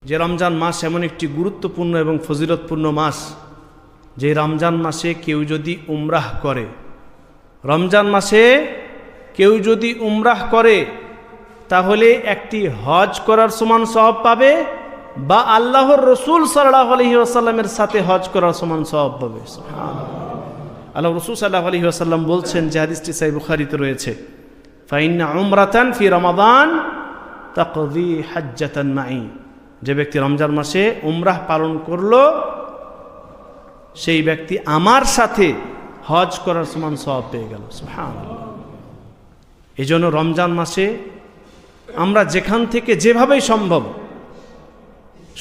যে রমজান মাস এমন একটি গুরুত্বপূর্ণ এবং ফজিলতপূর্ণ মাস, যে রমজান মাসে কেউ যদি উমরাহ করে, রমজান মাসে কেউ যদি উমরাহ করে তাহলে একটি হজ করার সমান সওয়াব পাবে, বা আল্লাহর রসুল সাল্লাল্লাহু আলাইহি ওয়াসাল্লামের সাথে হজ করার সমান সওয়াব পাবে। আল্লাহ রসুল সাল্লাল্লাহু আলাইহি ওয়াসাল্লাম বলছেন, যে হাদিসটি সহিহ বুখারীতে রয়েছে, ফাইন্না উমরাতান ফি রমাদান তাকদি হাজ্জাতান মাই। যে ব্যক্তি রমজান মাসে উমরাহ পালন করলো, সেই ব্যক্তি আমার সাথে হজ করার সমান সওয়াব পেয়ে গেল। সুবহানাল্লাহ। এই জন্য রমজান মাসে আমরা যেখান থেকে যেভাবেই সম্ভব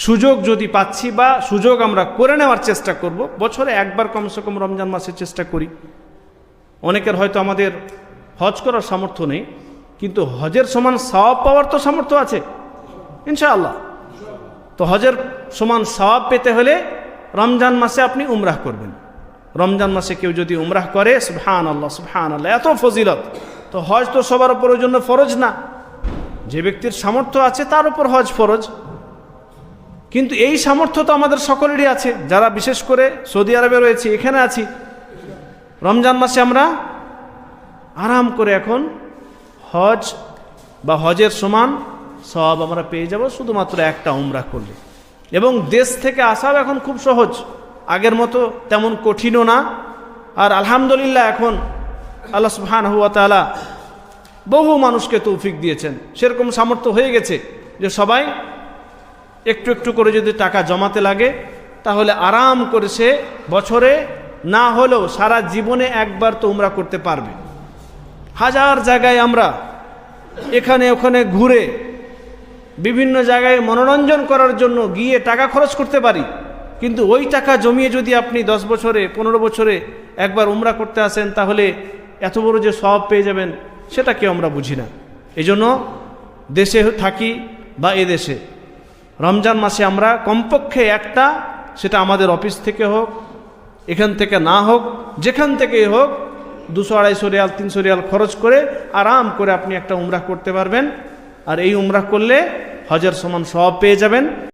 সুযোগ যদি পাচ্ছি, বা সুযোগ আমরা করে নেওয়ার চেষ্টা করব। বছরে একবার কমসে কম রমজান মাসে চেষ্টা করি। অনেকের হয়তো আমাদের হজ করার সামর্থ্য নেই, কিন্তু হজের সমান সওয়াব পাওয়ার তো সামর্থ্য আছে ইনশাআল্লাহ। তো হজের সমান সওয়াব পেতে হলে রমজান মাসে আপনি উমরাহ করবেন। রমজান মাসে কেউ যদি উমরাহ করে, সুবহানাল্লাহ সুবহানাল্লাহ, এত ফজিলত। তো হজ তো সবার উপরের জন্য ফরজ না, যে ব্যক্তির সামর্থ্য আছে তার উপর হজ ফরজ। কিন্তু এই সামর্থ্য তো আমাদের সকলেরই আছে, যারা বিশেষ করে সৌদি আরবে রয়েছে, এখানে আছি। রমজান মাসে আমরা আরাম করে এখন হজ বা হজের সমান সওয়াব আমরা পেয়ে যাব শুধুমাত্র একটা উমরাহ করলে। এবং দেশ থেকে আসাও এখন খুব সহজ, আগের মতো তেমন কঠিনও না। আর আলহামদুলিল্লাহ এখন আল্লাহ সুবহানাহু ওয়া তাআলা বহু মানুষকে তৌফিক দিয়েছেন, সেরকম সামর্থ্য হয়ে গেছে যে সবাই একটু একটু করে যদি টাকা জমাতে লাগে, তাহলে আরাম করে সে বছরে না হলেও সারা জীবনে একবার তো উমরাহ করতে পারবে। হাজার জায়গায় আমরা এখানে ওখানে ঘুরে বিভিন্ন জায়গায় মনোরঞ্জন করার জন্য গিয়ে টাকা খরচ করতে পারি, কিন্তু ওই টাকা জমিয়ে যদি আপনি 10 বছরে 15 বছরে একবার উমরাহ করতে আসেন, তাহলে এত বড় যে সওয়াব পেয়ে যাবেন সেটা কেউ আমরা বুঝি না। এই জন্য দেশে থাকি বা এদেশে রমজান মাসে আমরা কমপক্ষে একটা, সেটা আমাদের অফিস থেকে হোক, এখান থেকে না হোক, যেখান থেকেই হোক, 200-250 রিয়াল 300 রিয়াল খরচ করে আরাম করে আপনি একটা উমরাহ করতে পারবেন। আর এই উমরাহ করলে হজের সমান সওয়াব পেয়ে যাবেন।